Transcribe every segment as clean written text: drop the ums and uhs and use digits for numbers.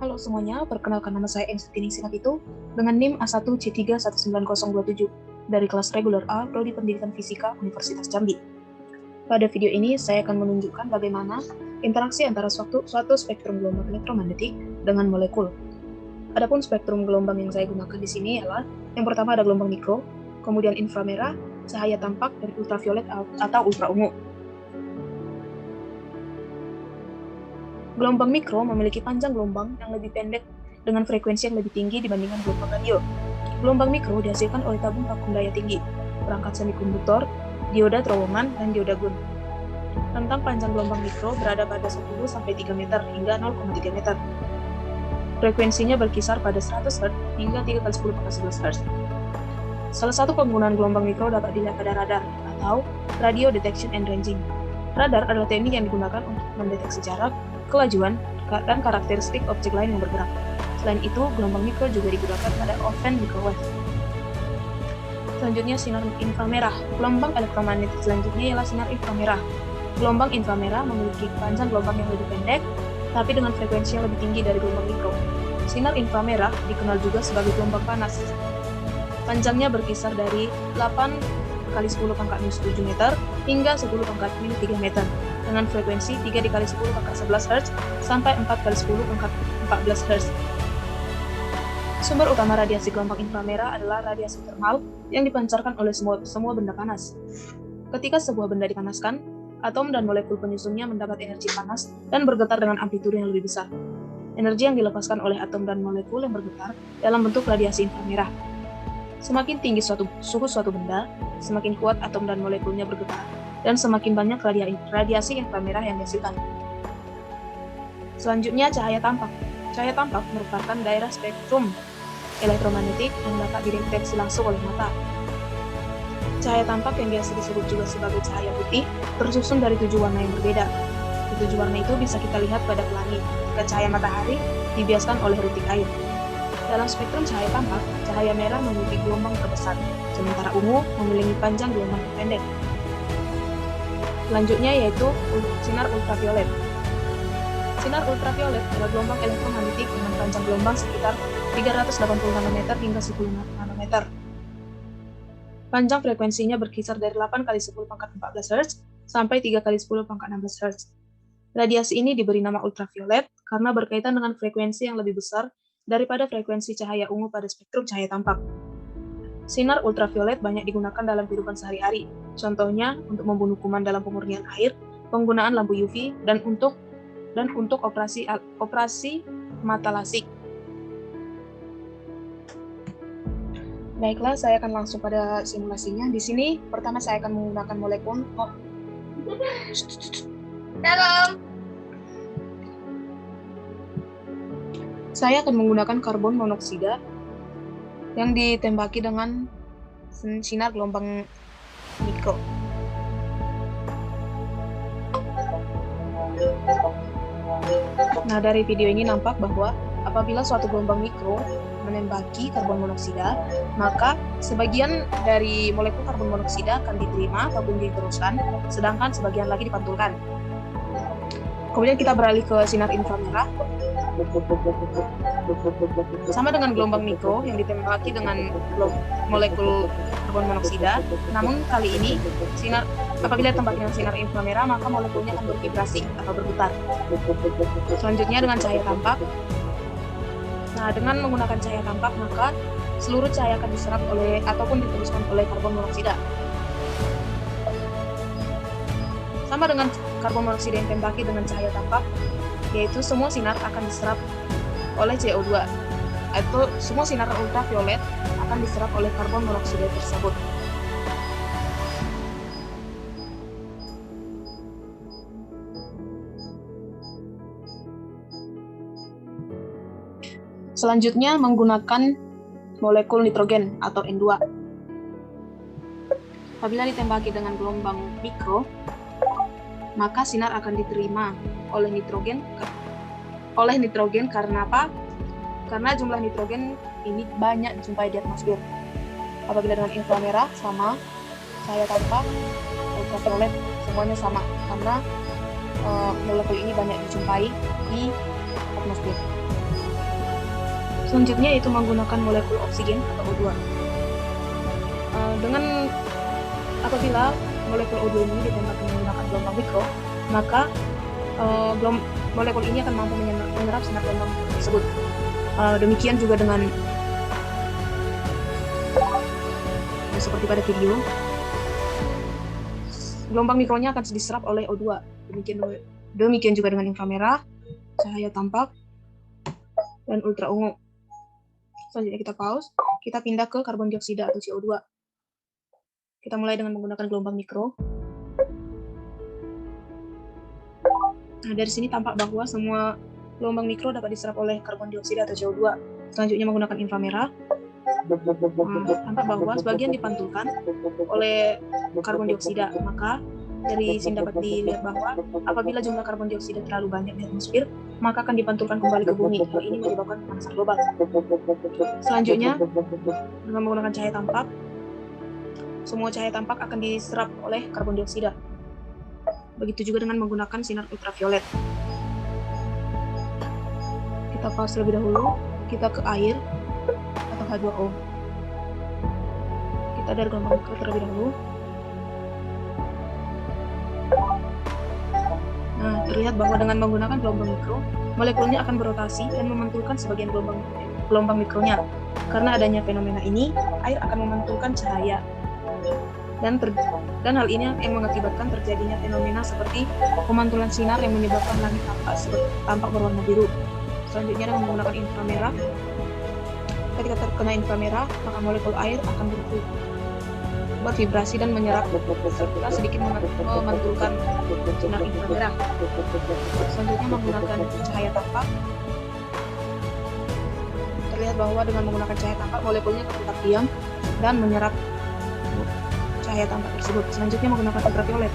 Halo semuanya, perkenalkan nama saya Eng Sinat itu dengan NIM A1C3199027 dari kelas reguler A, Prodi Pendidikan Fisika Universitas Jambi. Pada video ini, saya akan menunjukkan bagaimana interaksi antara suatu spektrum gelombang elektromagnetik dengan molekul. Adapun spektrum gelombang yang saya gunakan di sini adalah yang pertama ada gelombang mikro, kemudian inframerah, cahaya tampak, dan ultraviolet atau ultraungu. Gelombang mikro memiliki panjang gelombang yang lebih pendek dengan frekuensi yang lebih tinggi dibandingkan gelombang radio. Gelombang mikro dihasilkan oleh tabung vakum daya tinggi, perangkat semikonduktor, dioda terowongan, dan dioda Gun. Rentang panjang gelombang mikro berada pada 10-3 meter hingga 0,3 meter. Frekuensinya berkisar pada 100 Hz hingga 3 x 10 × 11 Hz. Salah satu penggunaan gelombang mikro dapat dilihat pada radar atau Radio Detection and Ranging. Radar adalah teknik yang digunakan untuk mendeteksi jarak, kelajuan, dan karakteristik objek lain yang bergerak. Selain itu, gelombang mikro juga digunakan pada oven microwave. Selanjutnya, sinar inframerah. Gelombang elektromagnetik selanjutnya ialah sinar inframerah. Gelombang inframerah memiliki panjang gelombang yang lebih pendek, tapi dengan frekuensi yang lebih tinggi dari gelombang mikro. Sinar inframerah dikenal juga sebagai gelombang panas. Panjangnya berkisar dari 8 x 10⁻⁷ meter hingga 10⁻³ meter dengan frekuensi 3 x 10⁻11 Hz sampai 4 x 10⁻14 Hz. Sumber utama radiasi gelombang inframerah adalah radiasi termal yang dipancarkan oleh semua benda panas. Ketika sebuah benda dipanaskan, atom dan molekul penyusunnya mendapat energi panas dan bergetar dengan amplitude yang lebih besar. Energi yang dilepaskan oleh atom dan molekul yang bergetar dalam bentuk radiasi inframerah. Semakin tinggi suhu suatu benda, semakin kuat atom dan molekulnya bergetar, dan semakin banyak radiasi inframerah yang dihasilkan. Selanjutnya, cahaya tampak. Cahaya tampak merupakan daerah spektrum elektromagnetik yang dapat dideteksi langsung oleh mata. Cahaya tampak yang biasa disebut juga sebagai cahaya putih tersusun dari 7 warna yang berbeda. Ketujuh warna itu bisa kita lihat pada pelangi jika cahaya matahari dibiaskan oleh rutik air. Dalam spektrum cahaya tampak, cahaya merah memiliki gelombang terbesar, sementara ungu memiliki panjang gelombang pendek. Selanjutnya yaitu sinar ultraviolet. Sinar ultraviolet adalah gelombang elektromagnetik dengan panjang gelombang sekitar 380 nanometer hingga 10 nanometer. Panjang frekuensinya berkisar dari 8 x 10⁻14 Hz sampai 3 x 10⁻16 Hz. Radiasi ini diberi nama ultraviolet karena berkaitan dengan frekuensi yang lebih besar daripada frekuensi cahaya ungu pada spektrum cahaya tampak. Sinar ultraviolet banyak digunakan dalam kehidupan sehari-hari, contohnya untuk membunuh kuman dalam pemurnian air, penggunaan lampu UV, dan untuk operasi mata lasik. Baiklah, saya akan langsung pada simulasinya. Di sini, pertama saya akan menggunakan molekul. Dalam. Saya akan menggunakan karbon monoksida yang ditembaki dengan sinar gelombang mikro. Nah, dari video ini nampak bahwa apabila suatu gelombang mikro menembaki karbon monoksida, maka sebagian dari molekul karbon monoksida akan diterima ataupun diteruskan, sedangkan sebagian lagi dipantulkan. Kemudian kita beralih ke sinar inframerah. Sama dengan gelombang mikro yang ditembaki dengan molekul karbon monoksida, namun kali ini apabila ditembaki dengan sinar inframerah, maka molekulnya akan bervibrasi atau bergetar. Selanjutnya dengan cahaya tampak. Nah, dengan menggunakan cahaya tampak, maka seluruh cahaya akan diserap oleh ataupun diteruskan oleh karbon monoksida. Sama dengan karbon monoksida yang ditembaki dengan cahaya tampak, yaitu semua sinar akan diserap oleh CO2, atau semua sinar ultraviolet akan diserap oleh karbon monoksida tersebut. Selanjutnya menggunakan molekul nitrogen atau N2. Apabila ditembaki dengan gelombang mikro, maka sinar akan diterima oleh nitrogen karena apa? Karena jumlah nitrogen ini banyak dijumpai di atmosfer. Apabila dengan inframerah sama, cahaya tampak, ultraviolet semuanya sama karena molekul ini banyak dijumpai di atmosfer. Selanjutnya yaitu menggunakan molekul oksigen atau O2. Apabila molekul O2 ini ditembakkan menggunakan gelombang mikro, maka molekul ini akan mampu menyerap sinar gelombang tersebut. Demikian juga dengan seperti pada video, gelombang mikronya akan diserap oleh O2. Demikian juga dengan inframerah, cahaya tampak, dan ultra ungu. Selanjutnya kita pause, kita pindah ke karbon dioksida atau CO2. Kita mulai dengan menggunakan gelombang mikro. Nah, dari sini tampak bahwa semua gelombang mikro dapat diserap oleh karbon dioksida atau CO2. Selanjutnya menggunakan inframerah. Tampak bahwa sebagian dipantulkan oleh karbon dioksida. Maka dari sini dapat dilihat bahwa apabila jumlah karbon dioksida terlalu banyak di atmosfer, maka akan dipantulkan kembali ke bumi. Hal ini menyebabkan pemanasan global. Selanjutnya, dengan menggunakan cahaya tampak, semua cahaya tampak akan diserap oleh karbon dioksida. Begitu juga dengan menggunakan sinar ultraviolet. Kita pause terlebih dahulu, kita ke air atau H2O. Kita dari gelombang mikro terlebih dahulu. Nah, terlihat bahwa dengan menggunakan gelombang mikro, molekulnya akan berotasi dan memantulkan sebagian gelombang mikronya. Karena adanya fenomena ini, air akan memantulkan cahaya. Dan hal ini yang mengakibatkan terjadinya fenomena seperti pemantulan sinar yang menyebabkan langit tampak berwarna biru. Selanjutnya dengan menggunakan inframerah, ketika terkena inframerah, maka molekul air akan bervibrasi dan menyerap serta sedikit memantulkan sinar inframerah. Selanjutnya menggunakan cahaya tampak, terlihat bahwa dengan menggunakan cahaya tampak molekulnya tetap diam dan menyerap cahaya tampak tersebut. Selanjutnya menggunakan ultraviolet,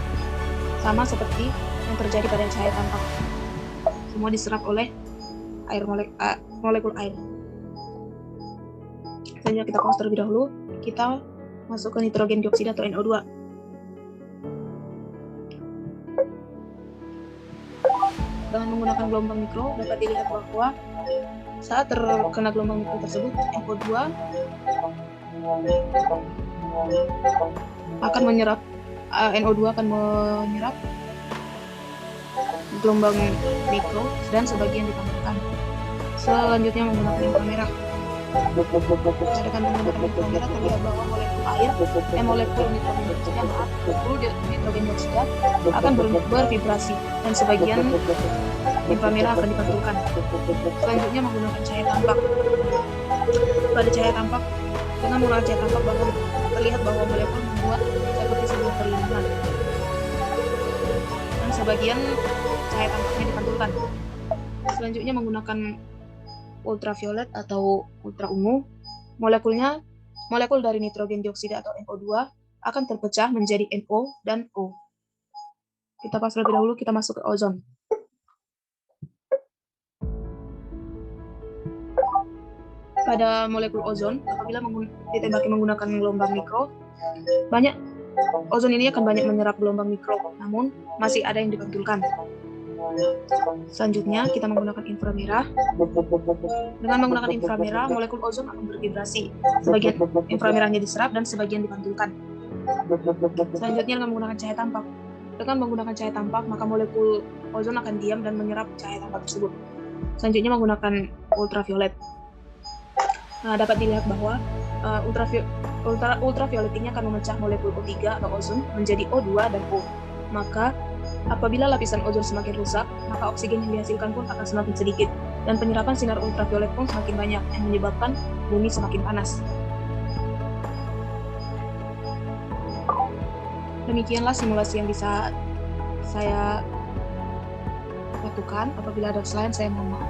sama seperti yang terjadi pada cahaya tampak. Semua diserap oleh molekul air. Selanjutnya kita pause terlebih dahulu. Kita masuk ke nitrogen dioksida atau NO2. Dengan menggunakan gelombang mikro dapat dilihat bahwa saat terkena gelombang mikro tersebut, NO2 akan menyerap gelombang mikro dan sebagian dipantulkan. Selanjutnya menggunakan inframerah. Dengan menggunakan inframerah terlihat bahwa molekul nitrogen dioksida akan bervibrasi dan sebagian inframerah akan dipantulkan. Selanjutnya menggunakan cahaya tampak. Pada cahaya tampak, dengan menggunakan cahaya tampak bahwa terlihat bahwa molekul membuat seperti sebuah perlindungan dan sebagian cahaya tampaknya dipantulkan. Selanjutnya menggunakan ultraviolet atau ultra ungu, molekul dari nitrogen dioksida atau NO2 akan terpecah menjadi NO dan O. Kita pause terlebih dahulu, kita masuk ke ozon. Pada molekul ozon, apabila ditembaki menggunakan gelombang mikro, ozon ini akan banyak menyerap gelombang mikro, namun masih ada yang dipantulkan. Selanjutnya, kita menggunakan inframerah. Dengan menggunakan inframerah, molekul ozon akan bervibrasi. Sebagian inframerahnya diserap dan sebagian dipantulkan. Selanjutnya, dengan menggunakan cahaya tampak. Dengan menggunakan cahaya tampak, maka molekul ozon akan diam dan menyerap cahaya tampak tersebut. Selanjutnya, menggunakan ultraviolet. Nah, dapat dilihat bahwa ultraviolet ini akan memecah molekul O3 atau ozon menjadi O2 dan O. Maka apabila lapisan ozon semakin rusak, maka oksigen yang dihasilkan pun akan semakin sedikit dan penyerapan sinar ultraviolet pun semakin banyak yang menyebabkan bumi semakin panas. Demikianlah simulasi yang bisa saya lakukan. Apabila ada kesalahan, saya mohon maaf.